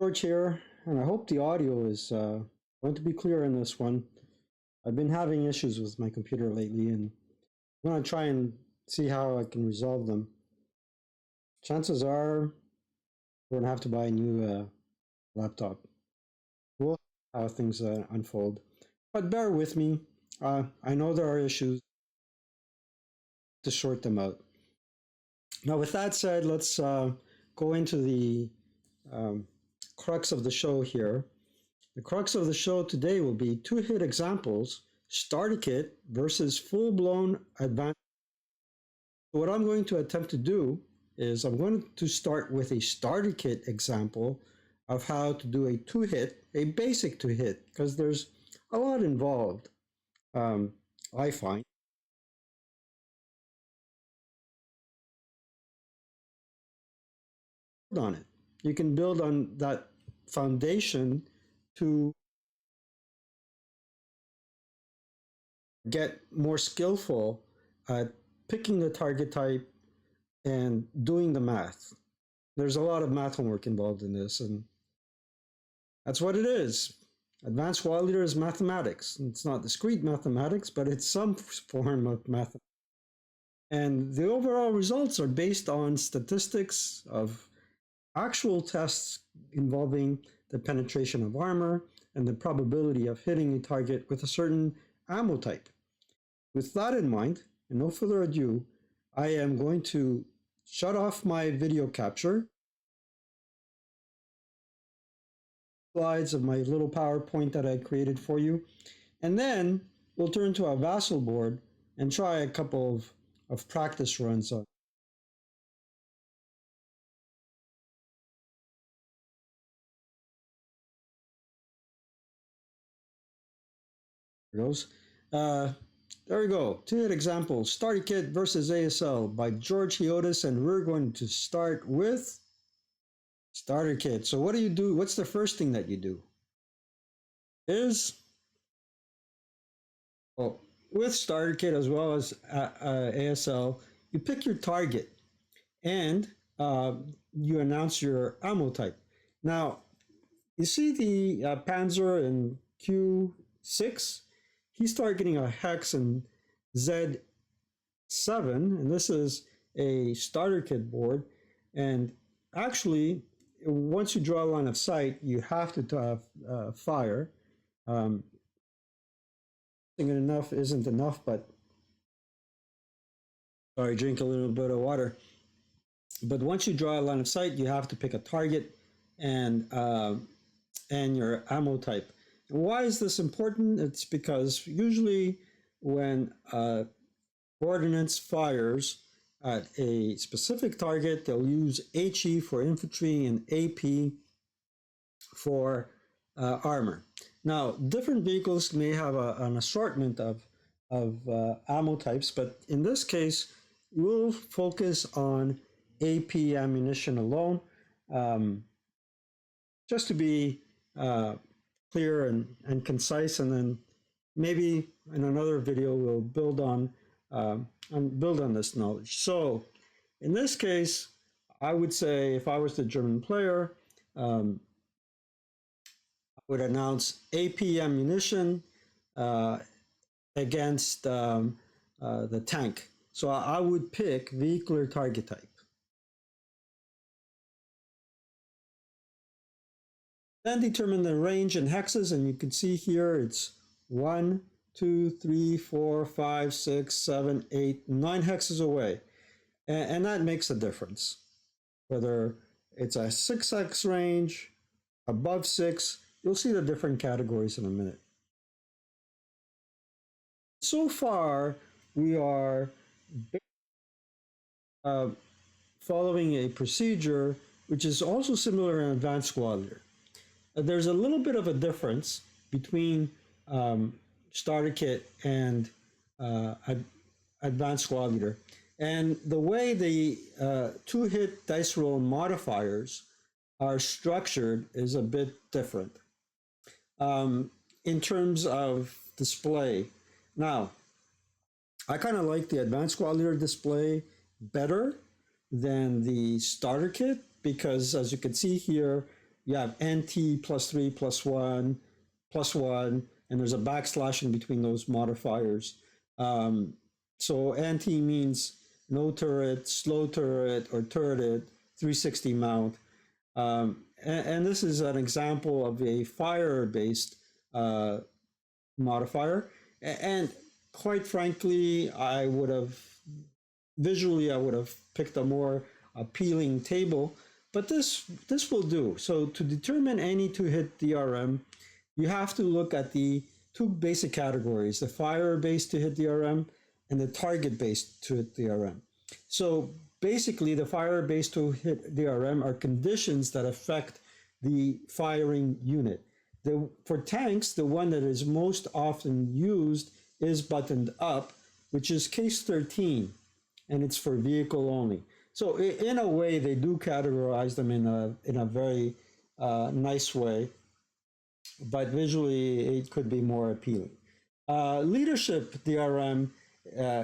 George here, and I hope the audio is going to be clear in this one. I've been having issues with my computer lately, and I'm going to try and see how I can resolve them. Chances are we're going to have to buy a new laptop. We'll see how things unfold. But bear with me. I know there are issues to sort them out. Now, with that said, let's go into the crux of the show here. The crux of the show today will be two-hit examples, starter kit versus full-blown advanced. What I'm going to attempt to do is I'm going to start with a starter kit example of how to do a two-hit, a basic two-hit, because there's a lot involved, I find. On it. You can build on that foundation to get more skillful at picking the target type and doing the math. There's a lot of math homework involved in this, and that's what it is. Advanced squad leader is mathematics. It's not discrete mathematics, but it's some form of math. And the overall results are based on statistics of actual tests involving the penetration of armor and the probability of hitting a target with a certain ammo type. With that in mind, and no further ado, I am going to shut off my video capture. Slides of my little PowerPoint that I created for you. And then we'll turn to our Vassal board and try a couple of practice runs on. There goes. There we go. Two-hit example, starter kit versus ASL by George Hiotis, and we're going to start with starter kit. So what do you do? What's the first thing that you do? With starter kit as well as ASL, you pick your target and you announce your ammo type. Now, you see the Panzer in Q6? He's targeting a Hex and Z7, and this is a starter kit board. And actually, once you draw a line of sight, you have to fire. Enough isn't enough, but sorry, drink a little bit of water. But once you draw a line of sight, you have to pick a target and your ammo type. And why is this important? It's because usually when ordnance fires at a specific target, they'll use HE for infantry and AP for armor. Now, different vehicles may have an assortment of ammo types, but in this case, we'll focus on AP ammunition alone, just to be clear and concise, and then maybe in another video we'll build on this knowledge. So, in this case, I would say if I was the German player, I would announce AP ammunition against the tank. So I would pick vehicular target type. Then determine the range in hexes, and you can see here it's 1, 2, 3, 4, 5, 6, 7, 8, 9 hexes away. And that makes a difference. Whether it's a 6-hex range, above 6, you'll see the different categories in a minute. So far, we are following a procedure which is also similar in Advanced Squad Leader. There's a little bit of a difference between starter kit and Advanced Squad Leader. And the way the two-hit dice roll modifiers are structured is a bit different in terms of display. Now, I kind of like the Advanced Squad Leader display better than the starter kit because, as you can see here, you have NT plus 3 plus 1, and there's a backslash in between those modifiers. Um, so NT means no turret, slow turret, or turreted, 360 mount. And this is an example of a fire-based uh, modifier. And quite frankly, I would have picked a more appealing table, but this will do. So to determine any two-hit DRM, you have to look at the two basic categories: the fire-based two-hit DRM and the target-based two-hit DRM. So basically, the fire-based two-hit DRM are conditions that affect the firing unit. For tanks, the one that is most often used is buttoned up, which is case 13, and it's for vehicle only. So in a way, they do categorize them in a very nice way, but visually it could be more appealing. Leadership DRM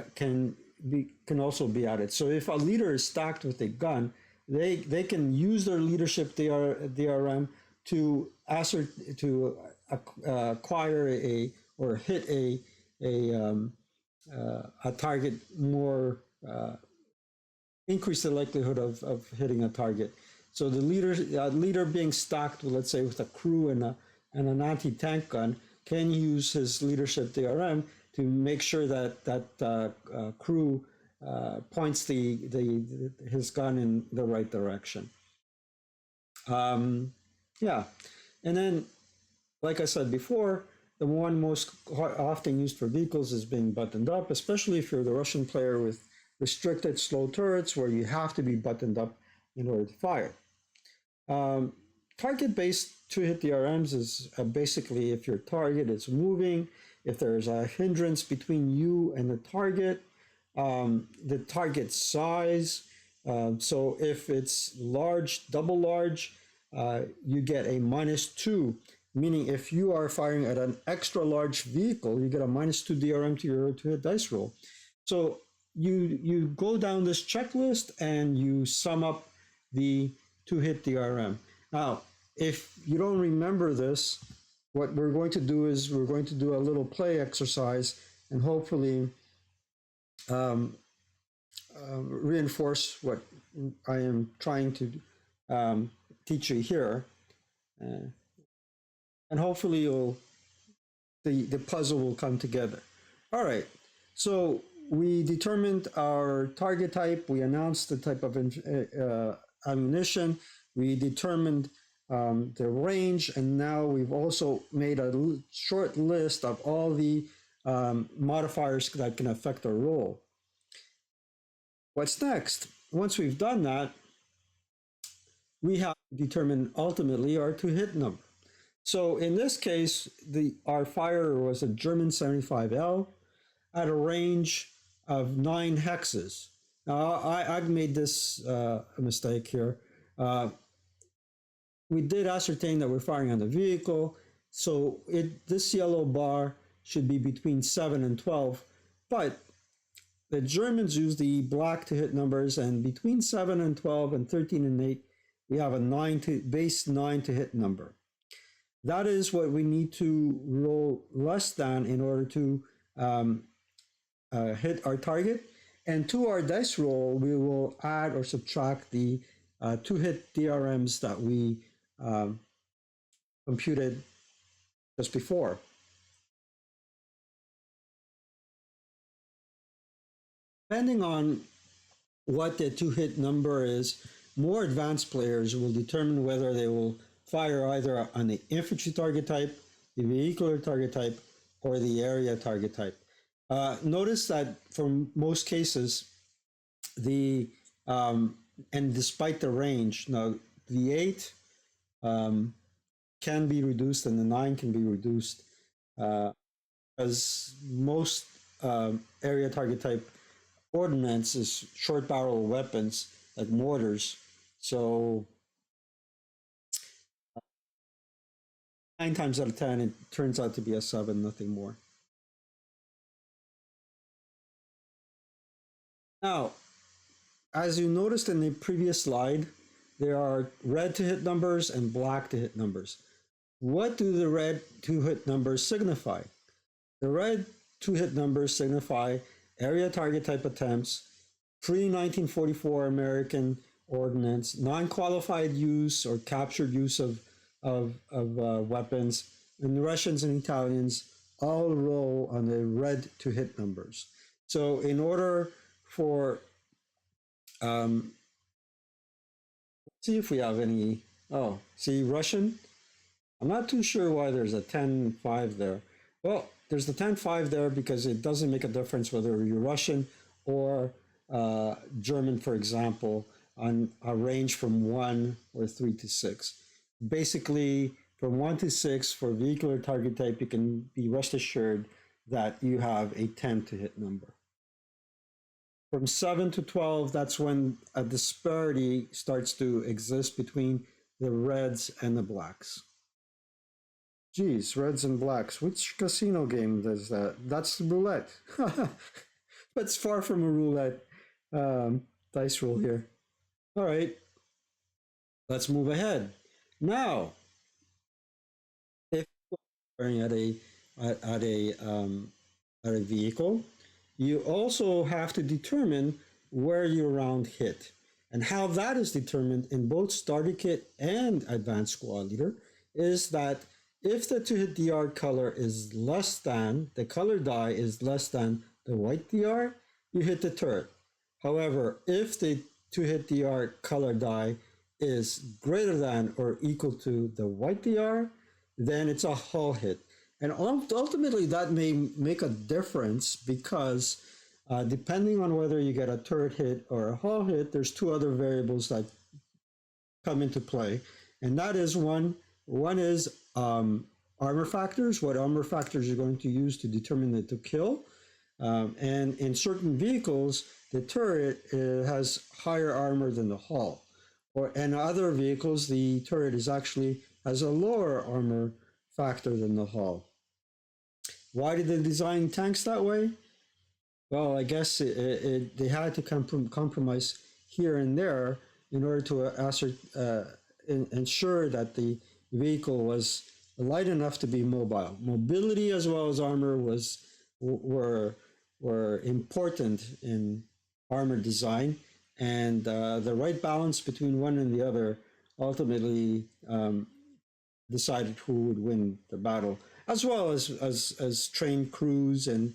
can also be added. So if a leader is stacked with a gun, they can use their leadership DRM to acquire or hit a target more, increase the likelihood of hitting a target. So the leader being stacked, let's say, with a crew and an anti-tank gun, can use his leadership DRM to make sure that crew points his gun in the right direction. Yeah, and then, like I said before, the one most often used for vehicles is being buttoned up, especially if you're the Russian player with restricted slow turrets where you have to be buttoned up in order to fire. Target-based two-hit DRMs is basically if your target is moving, if there's a hindrance between you and the target size. So if it's large, double large, you get a -2, meaning if you are firing at an extra large vehicle, you get a -2 DRM to your two-hit dice roll. So you go down this checklist and you sum up the two-hit DRM. Now, if you don't remember this, what we're going to do is we're going to do a little play exercise and hopefully reinforce what I am trying to teach you here. And hopefully the puzzle will come together. All right, so we determined our target type, we announced the type of ammunition, we determined the range, and now we've also made a short list of all the modifiers that can affect our roll. What's next? Once we've done that, we have to determine ultimately our two-hit number. So in this case, our fire was a German 75L at a range of 9 hexes. Now, I've made this a mistake here. We did ascertain that we're firing on the vehicle, so this yellow bar should be between 7 and 12, but the Germans use the black to hit numbers, and between 7 and 12 and 13 and 8, we have a base 9 to hit number. That is what we need to roll less than in order to hit our target. And to our dice roll, we will add or subtract the two-hit DRMs that we computed just before. Depending on what the two-hit number is, more advanced players will determine whether they will fire either on the infantry target type, the vehicular target type, or the area target type. Notice that for most cases, and despite the range, now the 8 can be reduced and the 9 can be reduced, as most area target type ordnance is short barrel weapons like mortars. So 9 times out of 10, it turns out to be a 7, nothing more. Now, as you noticed in the previous slide, there are red to hit numbers and black to hit numbers. What do the red to hit numbers signify? The red to hit numbers signify area target type attempts, pre 1944 American ordnance, non qualified use or captured use of weapons, and the Russians and Italians all roll on the red to hit numbers. So, in order for, see if we have any, oh, see, Russian, I'm not too sure why there's a 10-5 there. Well, there's the 10-5 there because it doesn't make a difference whether you're Russian or German, for example, on a range from 1 or 3 to 6. Basically, from 1 to 6 for vehicular target type, you can be rest assured that you have a 10 to hit number. From 7 to 12, that's when a disparity starts to exist between the reds and the blacks. Geez, reds and blacks. Which casino game does that? That's roulette. But it's far from a roulette dice roll here. All right, let's move ahead. Now, if you're firing at a vehicle, you also have to determine where your round hit. And how that is determined in both starter kit and advanced squad leader is that if the to hit DR color is less than, the color die is less than the white DR, you hit the turret. However, if the to hit DR color die is greater than or equal to the white DR, then it's a hull hit. And ultimately, that may make a difference because depending on whether you get a turret hit or a hull hit, there's two other variables that come into play. And that is one is armor factors, what armor factors you're going to use to determine the to kill. And in certain vehicles, the turret has higher armor than the hull. Or in other vehicles, the turret is actually has a lower armor factor than the hull. Why did they design tanks that way? Well, I guess they had to compromise here and there in order to ensure that the vehicle was light enough to be mobile. Mobility as well as armor were important in armor design, and the right balance between one and the other ultimately decided who would win the battle, as well as trained crews and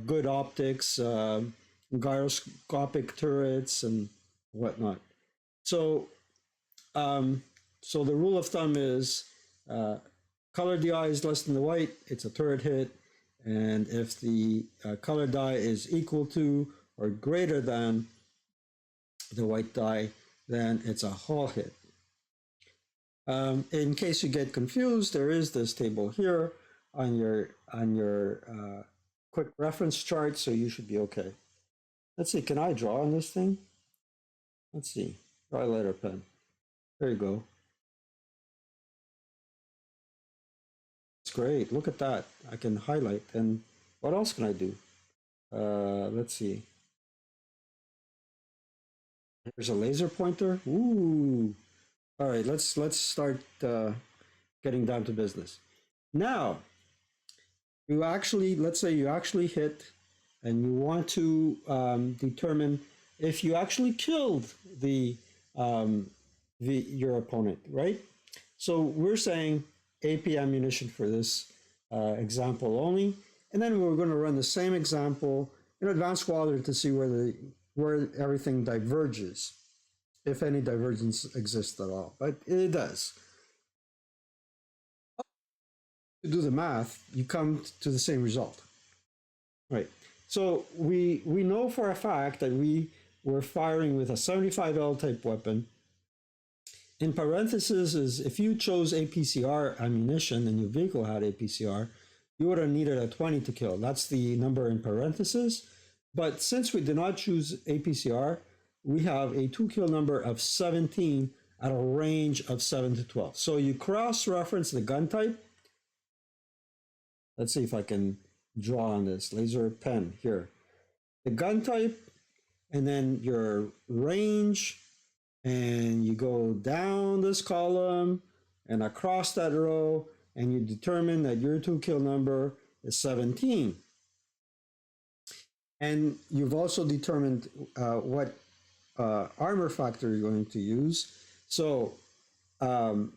good optics, gyroscopic turrets, and whatnot. So, so the rule of thumb is color DI is less than the white, it's a turret hit, and if the color die is equal to or greater than the white die, then it's a hull hit. In case you get confused, there is this table here on your quick reference chart, so you should be okay. Let's see, can I draw on this thing? Let's see, draw a letter pen. There you go. It's great, look at that. I can highlight, and what else can I do? Let's see. Here's a laser pointer. Ooh. All right, let's start getting down to business. Now, let's say you actually hit, and you want to determine if you actually killed your opponent, right? So we're saying AP ammunition for this example only, and then we're going to run the same example in advanced squadron to see where everything diverges, if any divergence exists at all, but it does. To do the math, you come to the same result, right? So we know for a fact that we were firing with a 75L type weapon. In parentheses is if you chose APCR ammunition and your vehicle had APCR, you would have needed a 20 to kill. That's the number in parentheses. But since we did not choose APCR, we have a 2-kill number of 17 at a range of 7 to 12. So you cross-reference the gun type. Let's see if I can draw on this laser pen here. The gun type, and then your range, and you go down this column and across that row, and you determine that your to kill number is 17. And you've also determined what armor factor you're going to use. So um,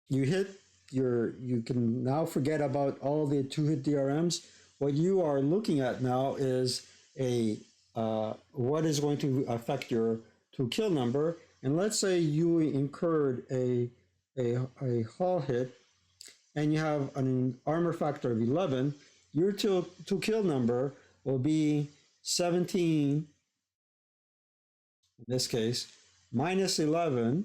you hit you can now forget about all the 2-hit DRMs. What you are looking at now is a what is going to affect your to kill number. And let's say you incurred a hull hit and you have an armor factor of 11. Your to kill number will be 17 in this case minus 11.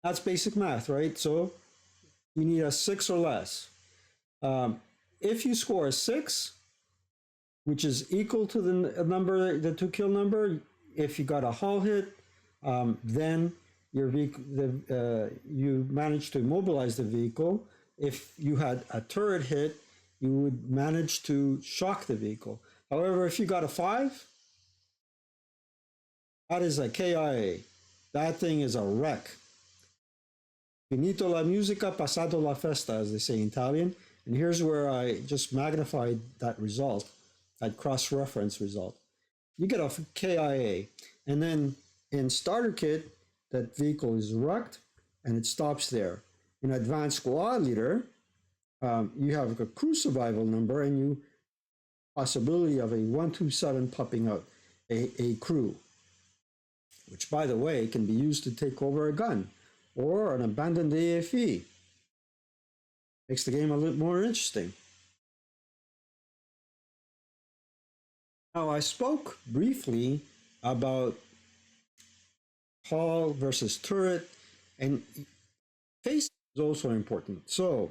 That's basic math, right? So you need a 6 or less. If you score a 6, which is equal to the number, the to kill number, if you got a hull hit, then you managed to immobilize the vehicle. If you had a turret hit, you would manage to shock the vehicle. However, if you got a 5, that is a KIA. That thing is a wreck. Finito la musica, passato la festa, as they say in Italian. And here's where I just magnified that result, that cross-reference result. You get a KIA, and then in starter kit, that vehicle is wrecked, and it stops there. In advanced squad leader, you have a crew survival number, and you possibility of a 127 popping out, a crew, which, by the way, can be used to take over a gun or an abandoned AFE. Makes the game a little more interesting. Now, I spoke briefly about hull versus turret, and face is also important. So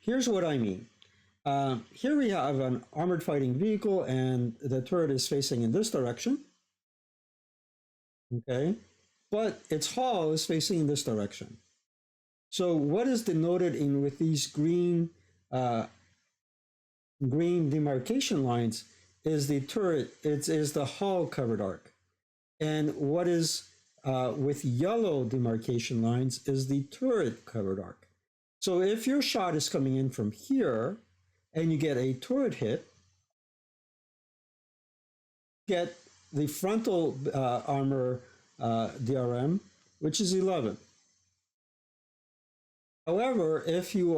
here's what I mean. Here we have an armored fighting vehicle, and the turret is facing in this direction. Okay, but its hull is facing in this direction. So what is denoted in with these green demarcation lines is the turret. It is the hull covered arc, and what is with yellow demarcation lines is the turret covered arc. So if your shot is coming in from here and you get a turret hit, get the frontal armor DRM, which is 11. However, if you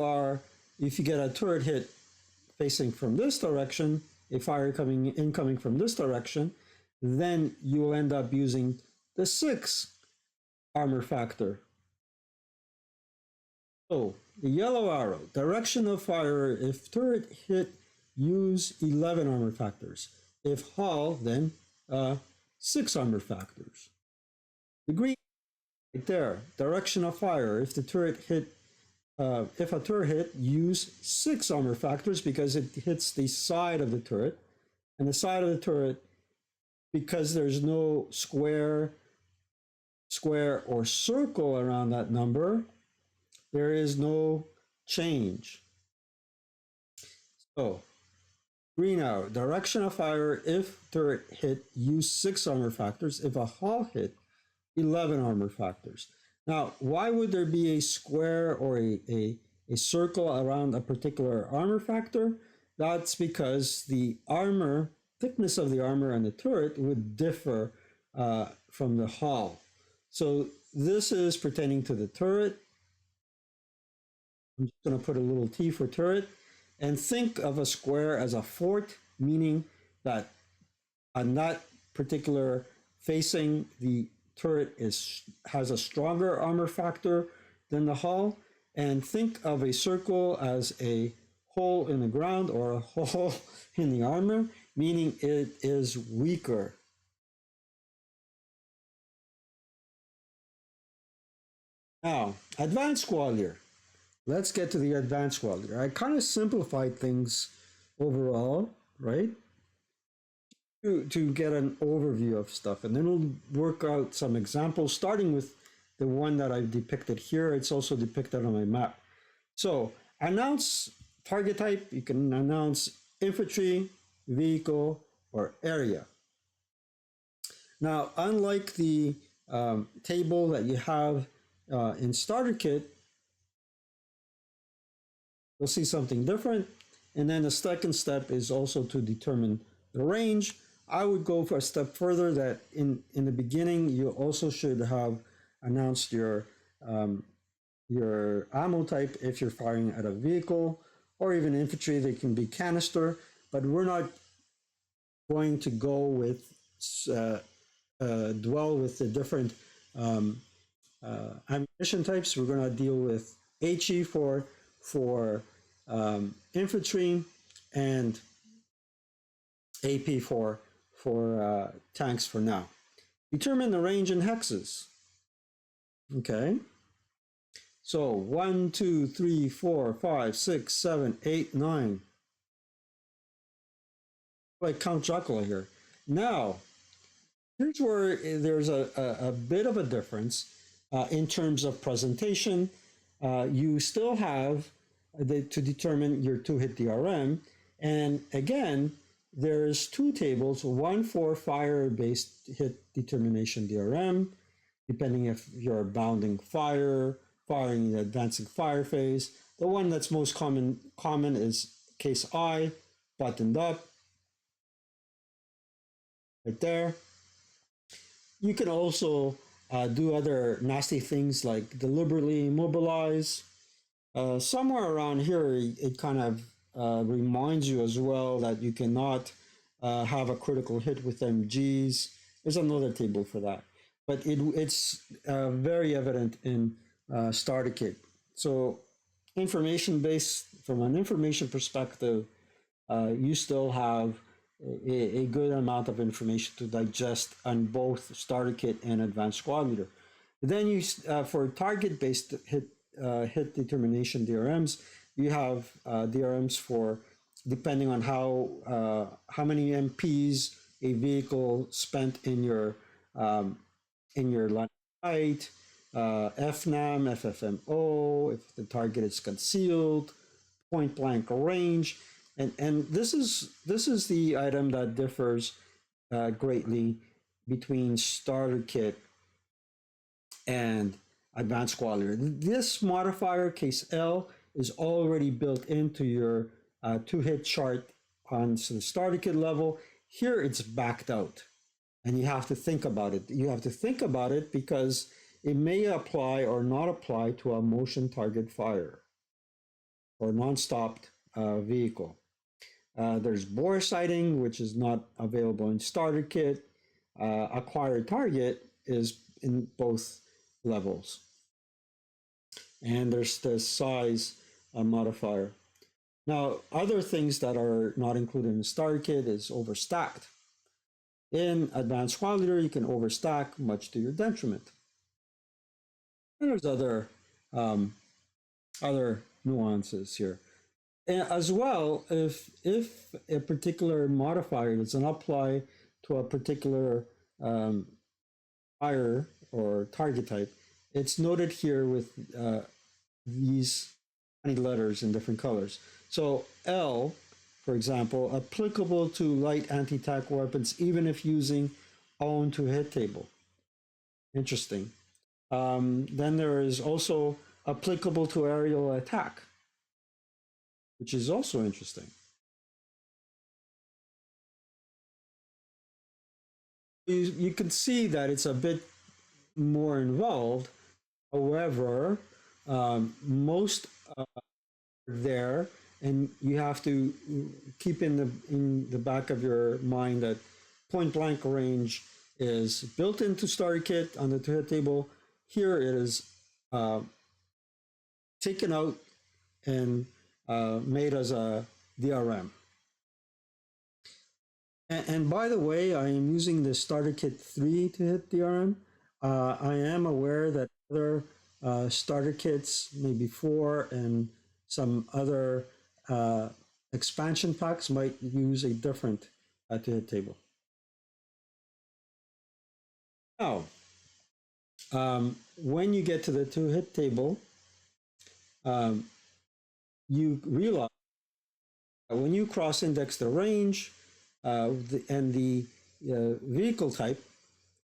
get a turret hit facing from this direction, a fire incoming from this direction, then you will end up using the 6 armor factor. So the yellow arrow, direction of fire, if turret hit, use 11 armor factors. If hull, then 6 armor factors. The green right there, direction of fire, if the turret hit, if a turret hit, use 6 armor factors because it hits the side of the turret. And the side of the turret, because there's no square, or circle around that number, there is no change. So, green arrow, direction of fire, if turret hit, use 6 armor factors. If a hull hit, 11 armor factors. Now, why would there be a square or a circle around a particular armor factor? That's because the armor, thickness of the armor and the turret would differ from the hull. So this is pertaining to the turret. I'm just going to put a little T for turret. And think of a square as a fort, meaning that on that particular facing, the turret has a stronger armor factor than the hull. And think of a circle as a hole in the ground or a hole in the armor, meaning it is weaker. Now, advanced squad leader. Let's get to the advanced squad leader. I kind of simplified things overall, right? To get an overview of stuff, and then we'll work out some examples, starting with the one that I've depicted here. It's also depicted on my map. So announce target type. You can announce infantry, vehicle, or area. Now, unlike the table that you have in starter kit, you'll see something different. And then the second step is also to determine the range. I would go for a step further that in the beginning, you also should have announced your ammo type if you're firing at a vehicle or even infantry. They can be canister, but we're not going to go with uh, dwell with the different um, ammunition types. We're going to deal with HE for infantry and AP for tanks for now. Determine the range in hexes. Okay. So 1, 2, 3, 4, 5, 6, 7, 8, 9. Like Count Chocula here. Now, here's where there's a bit of a difference in terms of presentation. You still have to determine your two-hit DRM. And again, there's two tables, one for fire-based hit determination DRM, depending if you're bounding fire, firing the advancing fire phase. The one that's most common is case I, buttoned up, right there. You can also do other nasty things like deliberately immobilize. Somewhere around here, it kind of reminds you as well that you cannot have a critical hit with MGs. There's another table for that, but it's very evident in starter kit. So information based, from an information perspective, you still have a good amount of information to digest on both starter kit and advanced squad leader. Then you for target based hit determination DRMs, you have DRMs for depending on how many MPs a vehicle spent in your line of sight, FNAM, FFMO, if the target is concealed, point blank range, and this is the item that differs greatly between starter kit and advanced quality. This modifier case L is already built into your two-hit chart on the starter kit level. Here it's backed out, and you have to think about it. You have to think about it because it may apply or not apply to a motion target fire or non-stopped vehicle. There's bore sighting, which is not available in starter kit. Acquired target is in both levels. And there's the size modifier. Now, other things that are not included in starter kit is overstacked. In advanced squad leader, you can overstack much to your detriment. And there's other nuances here. And as well, if a particular modifier doesn't apply to a particular fire or target type, it's noted here with these tiny letters in different colors. So L, for example, applicable to light anti-tank weapons, even if using own to hit table. Interesting. Then there is also applicable to aerial attack, which is also interesting. You can see that it's a bit more involved. However, most are there, and you have to keep in the back of your mind that point blank range is built into starter kit on the two-hit table. Here it is taken out and made as a DRM. And by the way, I am using the starter kit 3 to hit DRM. I am aware that other starter kits, maybe 4, and some other expansion packs might use a different to hit table. Now, when you get to the two hit table, you realize when you cross index the range and the vehicle type,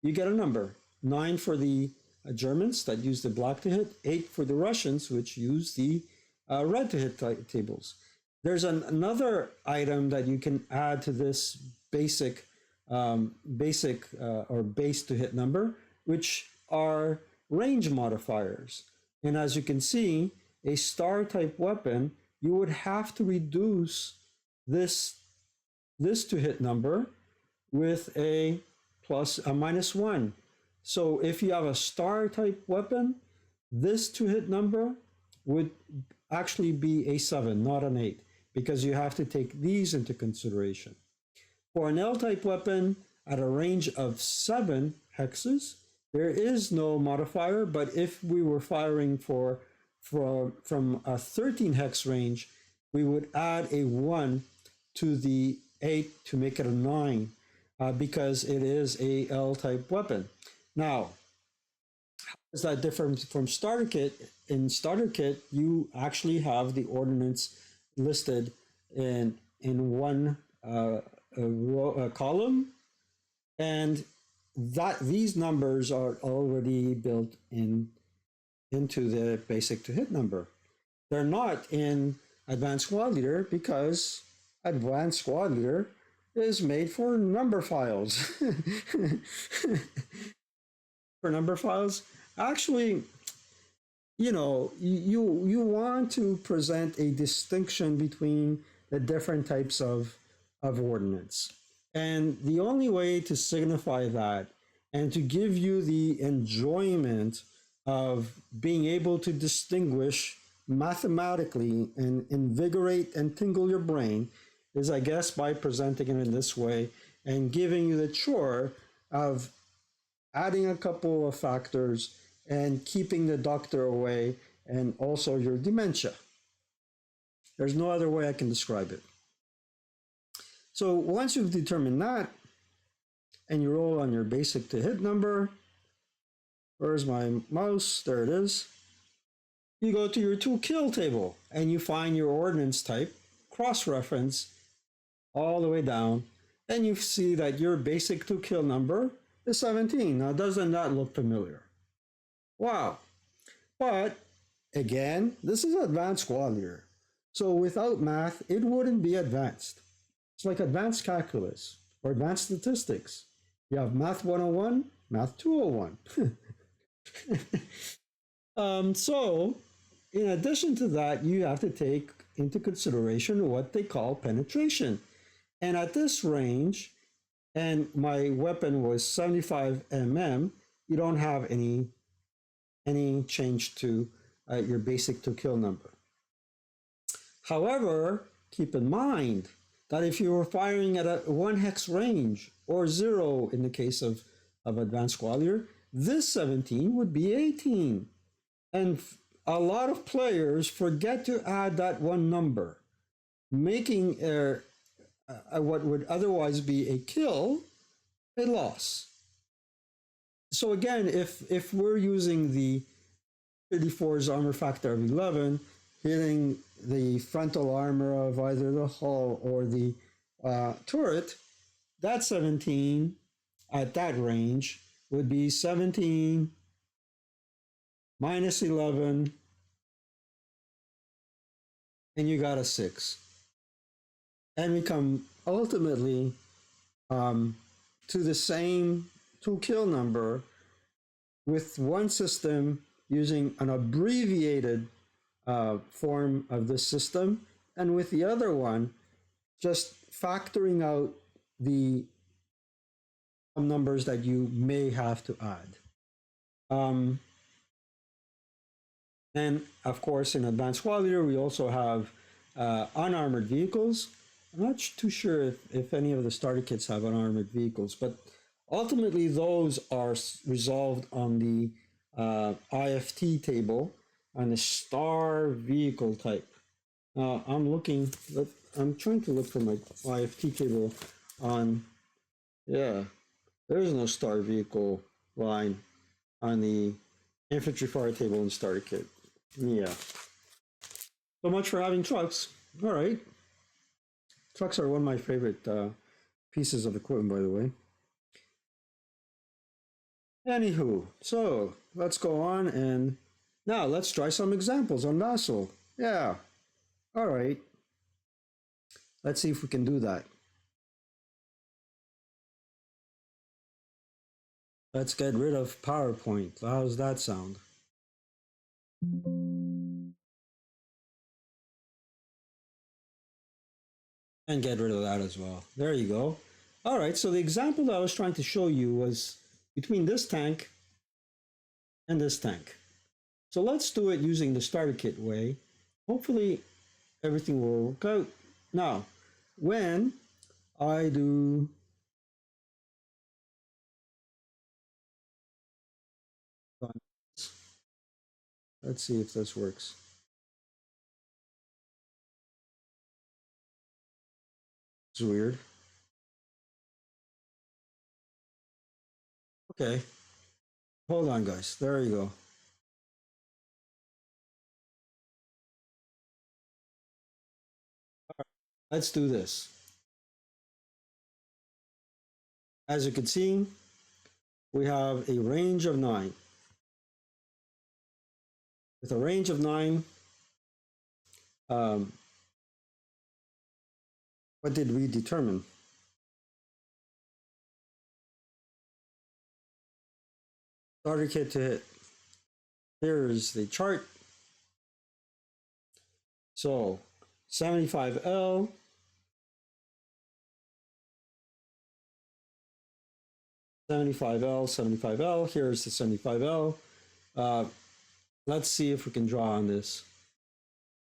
you get a number. 9 for the Germans that use the black to hit, 8 for the Russians, which use the red to hit tables. There's another item that you can add to this basic or base to hit number, which are range modifiers. And as you can see, a star type weapon, you would have to reduce this to hit number with a -1. So if you have a star type weapon, this to hit number would actually be a 7, not an 8, because you have to take these into consideration. For an L type weapon at a range of 7 hexes, there is no modifier, but if we were firing from a 13 hex range, we would add a 1 to the 8 to make it a 9, because it is a L type weapon. Now, how is that different from starter kit? In starter kit, you actually have the ordnance listed in one column, and that these numbers are already built into the basic to hit number. They're not in Advanced Squad Leader because Advanced Squad Leader is made for number files. For number files, actually, you want to present a distinction between the different types of ordnance. And the only way to signify that and to give you the enjoyment of being able to distinguish mathematically and invigorate and tingle your brain is, I guess, by presenting it in this way and giving you the chore of adding a couple of factors and keeping the doctor away and also your dementia. There's no other way I can describe it. So once you've determined that and you roll on your basic to hit number, where's my mouse? There it is. You go to your to kill table and you find your ordnance type, cross-reference all the way down, and you see that your basic to kill number is 17. Now, doesn't that look familiar? Wow. But again, this is Advanced Squad Leader. So without math, it wouldn't be advanced. It's like advanced calculus or advanced statistics. You have Math 101, Math 201. So, in addition to that, you have to take into consideration what they call penetration. And at this range, and my weapon was 75 mm, you don't have any change to your basic to kill number. However, keep in mind that if you were firing at a 1 hex range or 0 in the case of Advanced Squad Leader, this 17 would be 18. And a lot of players forget to add that one number, making what would otherwise be a kill a loss. So again, if we're using the 34's armor factor of 11, hitting the frontal armor of either the hull or the turret, that 17 at that range would be 17 minus 11, and you got a 6. And we come ultimately to the same to kill number with one system using an abbreviated form of this system, and with the other one just factoring out the numbers that you may have to add. And of course, in Advanced Squad Leader, we also have unarmored vehicles. I'm not too sure if any of the starter kits have unarmored vehicles, but ultimately those are resolved on the IFT table on the star vehicle type. I'm trying to look for my IFT table on, yeah, there's no star vehicle line on the infantry fire table in starter kit. Yeah. So much for having trucks. All right. Trucks are one of my favorite pieces of equipment, by the way. Anywho, so let's go on and now let's try some examples on Vassal. Yeah, all right. Let's see if we can do that. Let's get rid of PowerPoint. How does that sound? And get rid of that as well. There you go. All right, so the example that I was trying to show you was between this tank and this tank. So let's do it using the starter kit way. Hopefully everything will work out. Now, when I do let's see if this works. It's weird. Okay, hold on, guys. There you go. Let's do this. As you can see, we have a range of 9. With a range of 9, um, what did we determine? Starter kit to hit. Here's the chart. So 75L, 75L, 75L. Here's the 75L. Let's see if we can draw on this.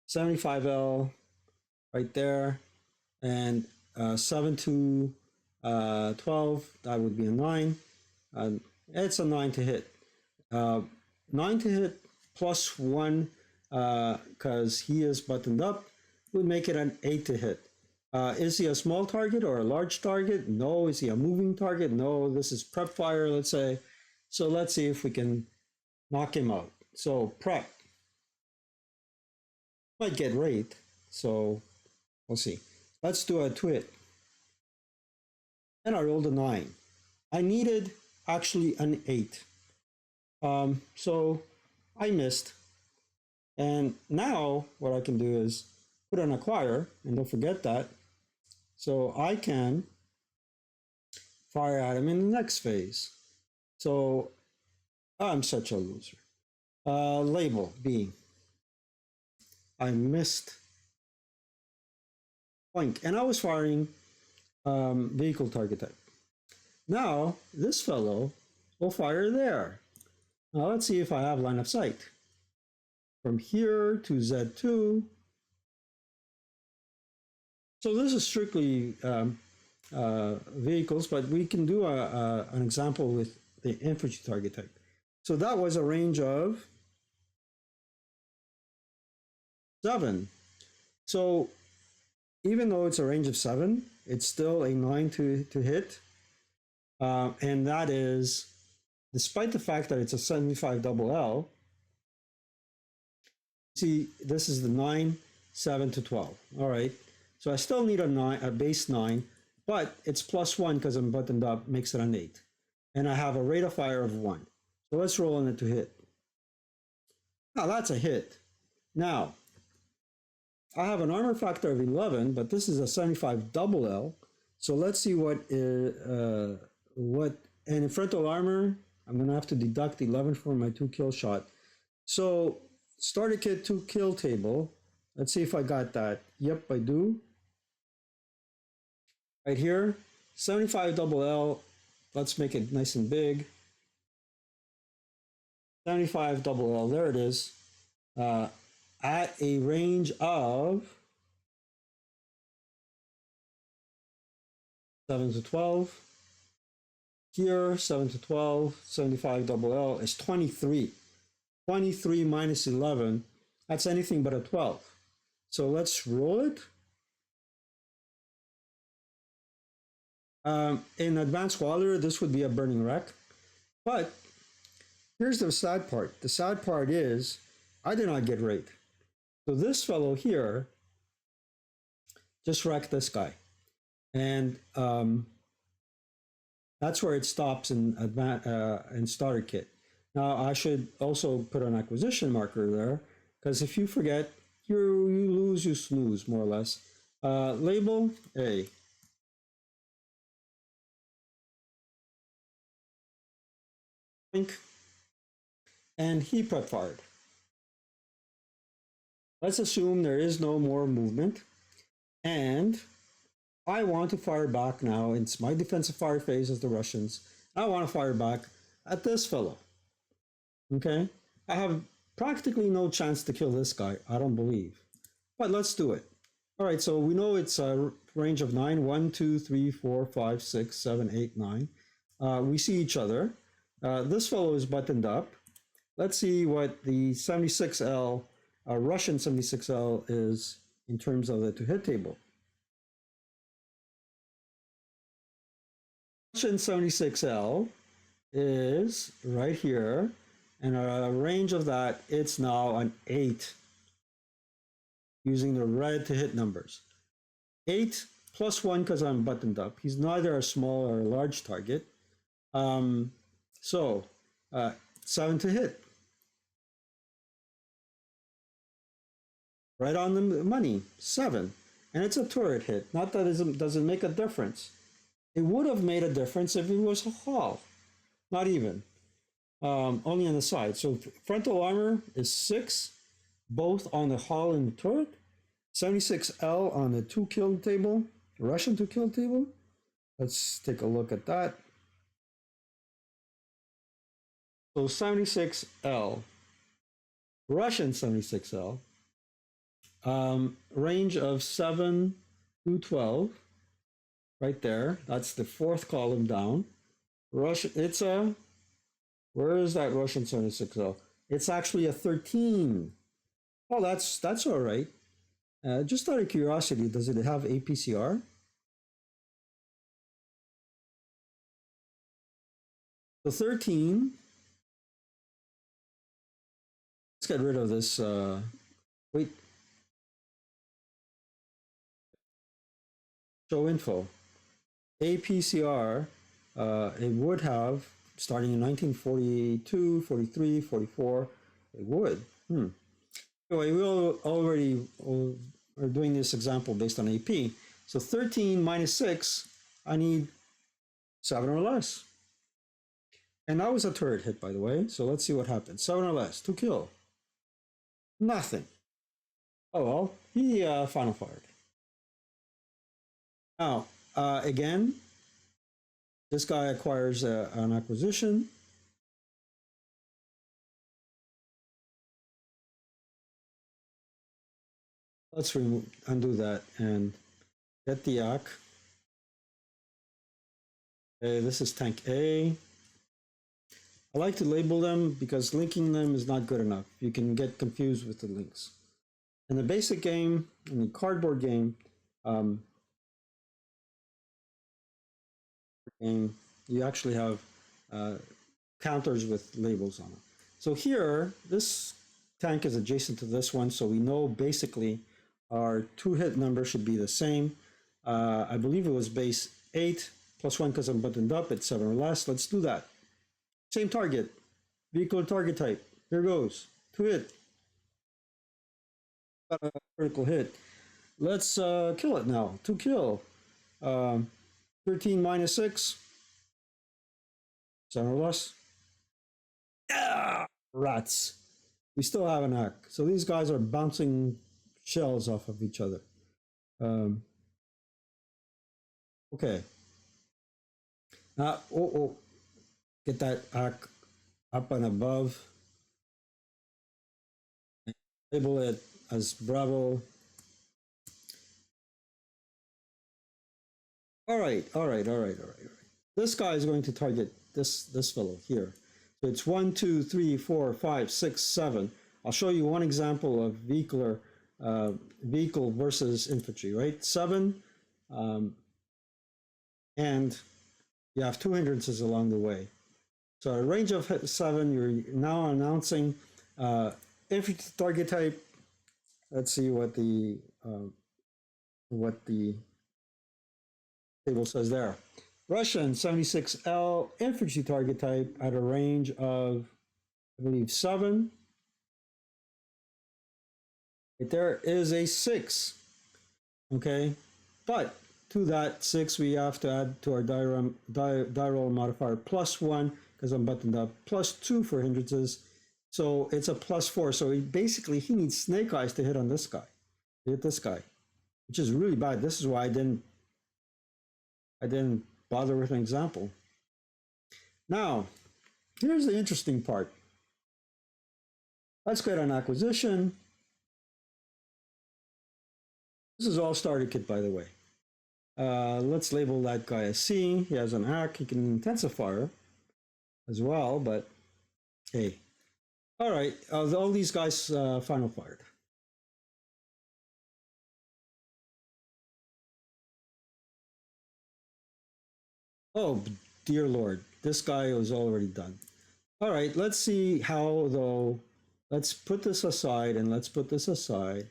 75L right there, and 7 to 12, that would be a 9. It's a 9 to hit. 9 to hit plus 1, because he is buttoned up, would make it an 8 to hit. Is he a small target or a large target? No. Is he a moving target? No. This is prep fire, let's say. So let's see if we can knock him out. So prep. Might get rate. So we'll see. Let's do a 2-hit. And I rolled a 9. I needed actually an 8. So I missed. And now what I can do is put an acquire, and don't forget that. So I can fire at him in the next phase. So I'm such a loser. Label B. I missed blank, and I was firing vehicle target type. Now this fellow will fire there. Now let's see if I have line of sight. From here to Z2. So this is strictly vehicles, but we can do an example with the infantry target type. So that was a range of 7. So even though it's a range of 7, it's still a 9 to hit. And that is, despite the fact that it's a 75 double L, see, this is the 9, 7 to 12. All right. So I still need a base 9, but it's plus 1 because I'm buttoned up, makes it an 8. And I have a rate of fire of 1. So let's roll on it to hit. Now that's a hit. Now, I have an armor factor of 11, but this is a 75 double L. So let's see and in frontal armor, I'm going to have to deduct 11 for my 2 kill shot. So starter kit 2 kill table. Let's see if I got that. Yep, I do. Right here, 75 double L. Let's make it nice and big. 75 double L, there it is. At a range of 7 to 12. Here, 7 to 12, 75 double L is 23. 23 minus 11, that's anything but a 12. So let's roll it. In advanced squalor, this would be a burning wreck. But here's the sad part. The sad part is I did not get rate. So this fellow here just wrecked this guy. And That's where it stops in starter kit. Now I should also put an acquisition marker there because if you forget, you lose, you snooze more or less. Label A. Link and he prep fired. Let's assume there is no more movement and I want to fire back now. It's my defensive fire phase as the Russians. I want to fire back at this fellow. Okay? I have practically no chance to kill this guy, I don't believe. But let's do it. All right, so we know it's a range of 9. 1, 2, 3, 4, 5, 6, 7, 8, 9. We see each other. This fellow is buttoned up. Let's see what the 76L, Russian 76L is in terms of the to-hit table. Russian 76L is right here, and a range of that, it's now an 8 using the red to hit numbers. 8 plus 1 because I'm buttoned up. He's neither a small or a large target. So 7 to hit. Right on the money, 7. And it's a turret hit. Not that it doesn't make a difference. It would have made a difference if it was a hull. Not even. Only on the side. So frontal armor is 6, both on the hull and the turret. 76L on the 2 kill table, Russian 2 kill table. Let's take a look at that. So 76L, Russian 76L, range of 7 to 12, right there. That's the 4th column down. Russian, it's a, where is that Russian 76L? It's actually a 13. Oh, that's all right. Just out of curiosity, does it have APCR? So 13. Let's get rid of this. Wait. Show info. APCR, it would have, starting in 1942, 43, 44, it would. Anyway, we're doing this example based on AP. So 13 minus 6, I need 7 or less. And that was a turret hit, by the way. So let's see what happens. 7 or less, 2 kill. Nothing. Oh well, he final fired. Now, again, this guy acquires an acquisition. Let's undo that and get the AC. Okay, this is tank A. I like to label them because linking them is not good enough. You can get confused with the links. In the basic game, in the cardboard game, you actually have counters with labels on it. So here, this tank is adjacent to this one, so we know basically our 2 hit number should be the same. I believe it was base 8 plus 1 because I'm buttoned up. It's 7 or less. Let's do that. Same target, vehicle target type. Here goes. 2 hit. Critical hit. Let's kill it now. 2 kill. 13 minus 6. 7 or less. Ah, rats. We still have an hack. So these guys are bouncing shells off of each other. Okay. Get that hack up and above. Label it as Bravo. All right. This guy is going to target this fellow here. So it's 1, 2, 3, 4, 5, 6, 7. I'll show you one example of vehicle versus infantry, right? 7, and you have 2 hindrances along the way. So a range of 7, you're now announcing infantry target type. Let's see what the table says there. Russian 76L infantry target type at a range of, I believe, 7. There is a 6. Okay, but to that 6 we have to add to our die roll modifier +1 because I'm buttoned up, +2 for hindrances, so it's a +4. So basically he needs snake eyes to hit on this guy, hit this guy, which is really bad. This is why I didn't bother with an example. Now here's the interesting part. Let's get an acquisition. This is all starter kit, by the way. Let's label that guy as C. He has an ACK. He can intensifier as well, but hey. All right, all these guys final fired. Oh, dear Lord, this guy was already done. All right, let's see how, though. Let's put this aside and let's put this aside.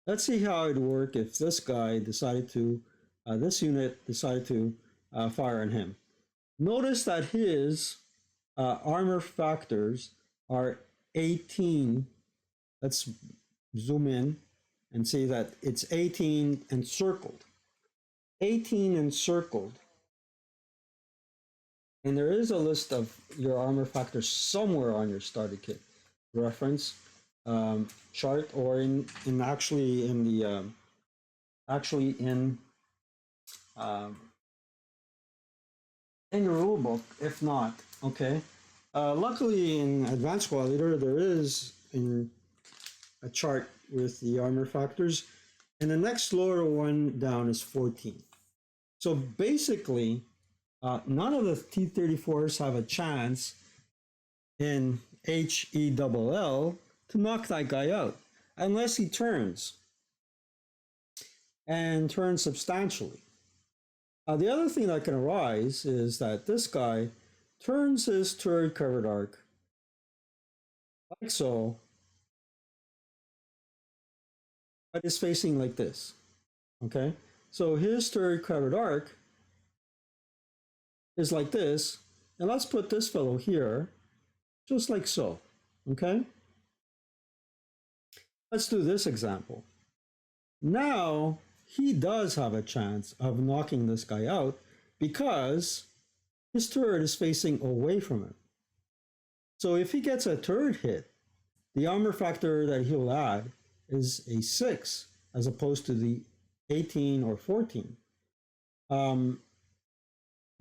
Let's see how it'd work if this guy decided to, this unit decided to fire on him. Notice that his armor factors are 18. Let's zoom in and see that it's 18 encircled. 18 encircled. And there is a list of your armor factors somewhere on your starter kit reference chart, or in actually in the in your rule book, if not. Okay. Luckily in Advanced Squad Leader there is in a chart with the armor factors, and the next lower one down is 14. So basically none of the T-34s have a chance in HELL to knock that guy out unless he turns, and turns substantially. The other thing that can arise is that this guy turns his turret covered arc like so, but is facing like this. Okay, so his turret covered arc is like this, and let's put this fellow here just like so. Okay, let's do this example. Now he does have a chance of knocking this guy out because his turret is facing away from him. So if he gets a turret hit, the armor factor that he'll add is a 6 as opposed to the 18 or 14,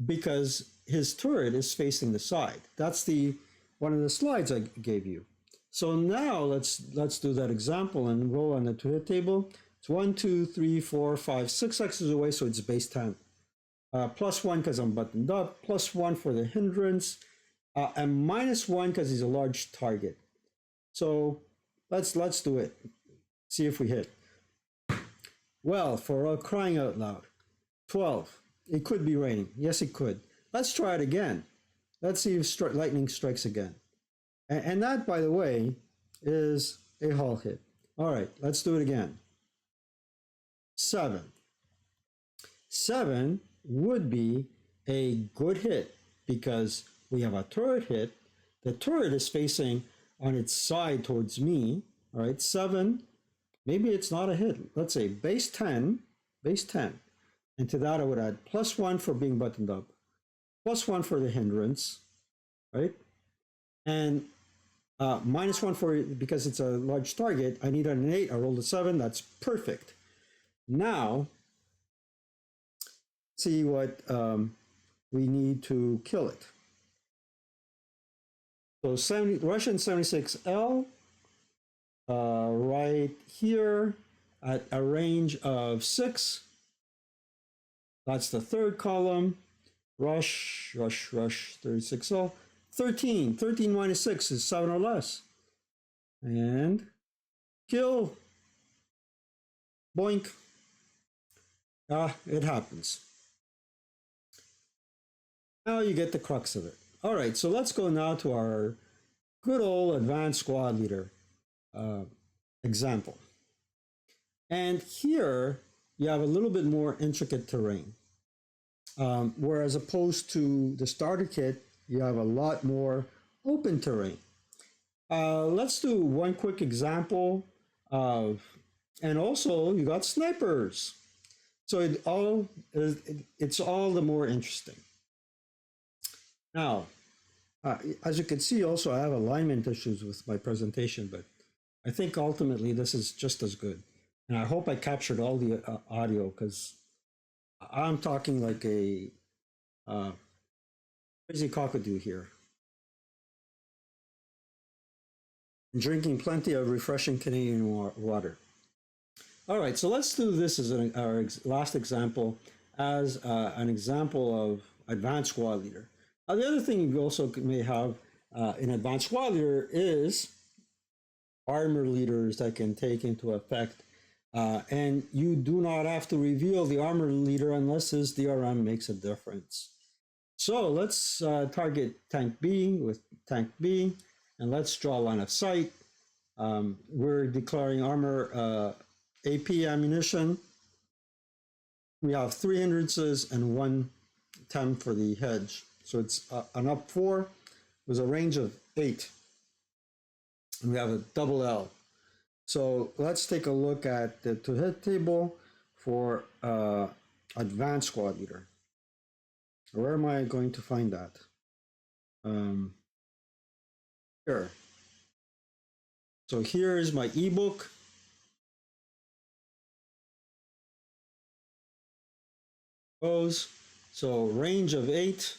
because his turret is facing the side. That's the one of the slides I gave you. So now let's do that example and roll on the to-hit table. It's 1, 2, 3, 4, 5, 6 X's away, so it's base 10. +1 because I'm buttoned up, +1 for the hindrance, and -1 because he's a large target. So let's do it. See if we hit. Well, for crying out loud, 12. It could be raining. Yes, it could. Let's try it again. Let's see if lightning strikes again. And that, by the way, is a hull hit. All right, let's do it again. 7. 7 would be a good hit because we have a turret hit. The turret is facing on its side towards me. All right, 7. Maybe it's not a hit. Let's say base 10, base 10. And to that I would add +1 for being buttoned up, +1 for the hindrance, right? And -1 for, because it's a large target, I need an 8. I rolled a 7. That's perfect. Now, see what we need to kill it. So Russian 76L, right here at a range of 6. That's the third column. Rush, 36L. 13. 13 minus 6 is 7 or less. And kill. Boink. It happens. Now you get the crux of it. All right, so let's go now to our good old Advanced Squad Leader example. And here you have a little bit more intricate terrain. Whereas opposed to the starter kit, you have a lot more open terrain. Let's do one quick example of, and also you got snipers. So it's all the more interesting. Now, as you can see, also I have alignment issues with my presentation, but I think ultimately this is just as good. And I hope I captured all the audio because I'm talking like a uh, crazy cockatoo here. Drinking plenty of refreshing Canadian water. All right, so let's do this as our last example as an example of advanced squad leader. Now, the other thing you also may have in advanced squad leader is armor leaders that can take into effect, and you do not have to reveal the armor leader unless his DRM makes a difference. So let's target tank B with tank B, and let's draw a line of sight. We're declaring armor AP ammunition. We have 3 hindrances and 1 10 for the hedge. So it's an up 4 with a range of 8. And we have a double L. So let's take a look at the to hit table for advanced squad leader. Where am I going to find that? Here. So here is my ebook. Goes. So range of 8.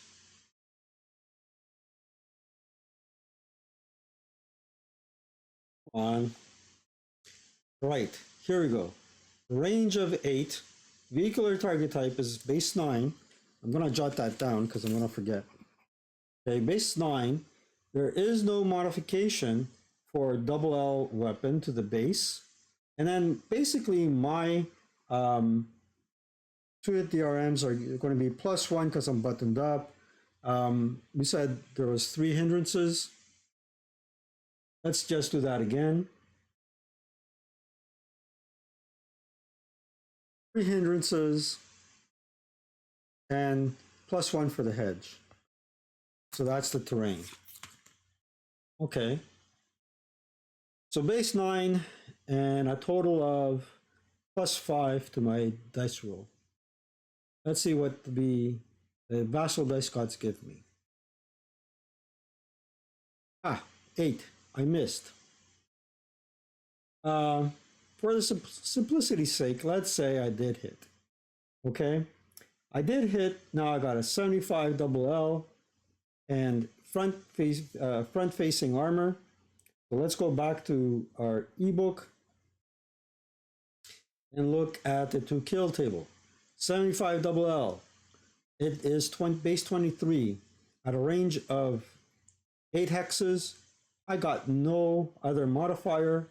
On. Right, here we go. Range of 8. Vehicular target type is base 9. I'm going to jot that down because I'm going to forget. Okay, base 9. There is no modification for double L weapon to the base. And then basically my 2 hit DRMs are going to be +1 because I'm buttoned up. We said there was 3 hindrances. Let's just do that again. 3 hindrances and +1 for the hedge. So that's the terrain. Okay. So base 9 and a total of +5 to my dice roll. Let's see what the vassal dice gods give me. 8. I missed. For the simplicity's sake, let's say I did hit. Okay. I did hit. Now I got a 75 double L and front facing armor. So let's go back to our ebook and look at the to kill table. 75 double L. It is base 23 at a range of 8 hexes. I got no other modifier,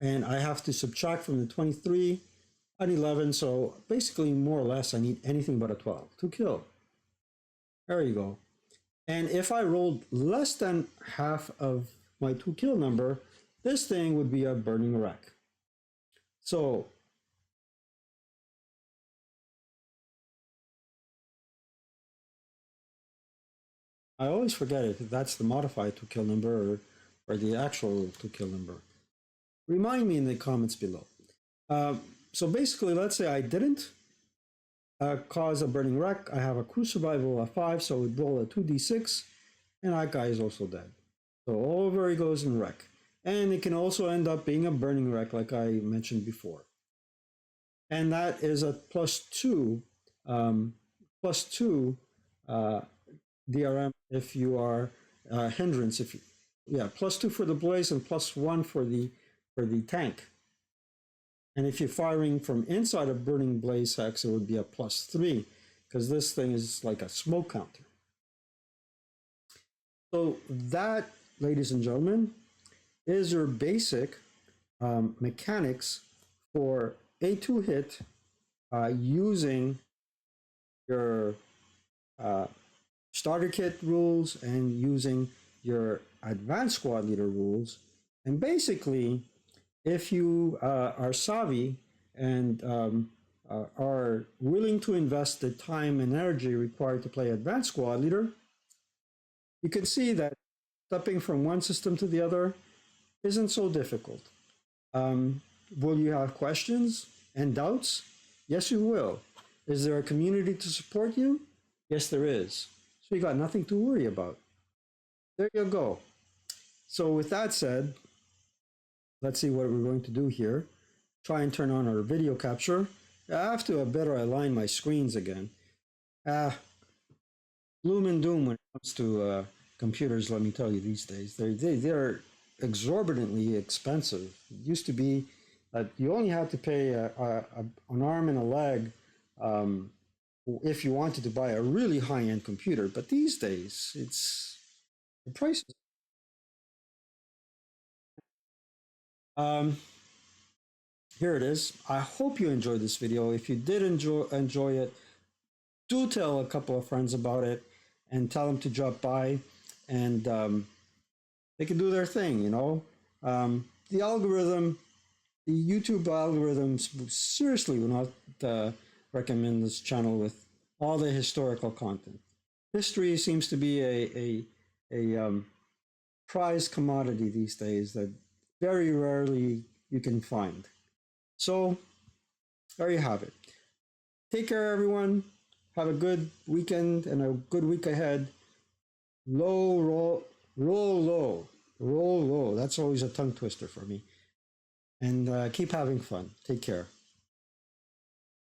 and I have to subtract from the 23 an 11. So basically, more or less, I need anything but a 12 to kill. There you go. And if I rolled less than half of my to kill number, this thing would be a burning wreck. So I always forget it. That's the modified to kill number or the actual to kill number. Remind me in the comments below. So basically, let's say I didn't cause a burning wreck. I have a crew survival of 5, so we roll a 2d6, and that guy is also dead. So over he goes in wreck. And it can also end up being a burning wreck, like I mentioned before. And that is a +2, +2 DRM if you are hindrance. If you, yeah, +2 for the blaze and +1 for the tank. And if you're firing from inside a burning blaze hex, it would be a +3 because this thing is like a smoke counter. So that, ladies and gentlemen, is your basic mechanics for A2 hit using your starter kit rules and using your advanced squad leader rules. And basically, if you are savvy and are willing to invest the time and energy required to play advanced squad leader, you can see that stepping from one system to the other isn't so difficult. Um, will you have questions and doubts? Yes, you will. Is there a community to support you? Yes, there is. So you got nothing to worry about. There you go. So with that said, let's see what we're going to do here. Try and turn on our video capture. I have to better align my screens again. Gloom and doom when it comes to computers, let me tell you, these days. They're exorbitantly expensive. It used to be that you only had to pay an arm and a leg um, if you wanted to buy a really high end computer. But these days, it's the price. Um, Here it is. I hope you enjoyed this video. If you did enjoy it, do tell a couple of friends about it and tell them to drop by and they can do their thing, you know. The algorithm, the YouTube algorithms seriously will not recommend this channel with all the historical content. History seems to be a prized commodity these days that very rarely you can find. So there you have it. Take care, everyone. Have a good weekend and a good week ahead. Low, roll low, roll low. That's always a tongue twister for me. And keep having fun. Take care.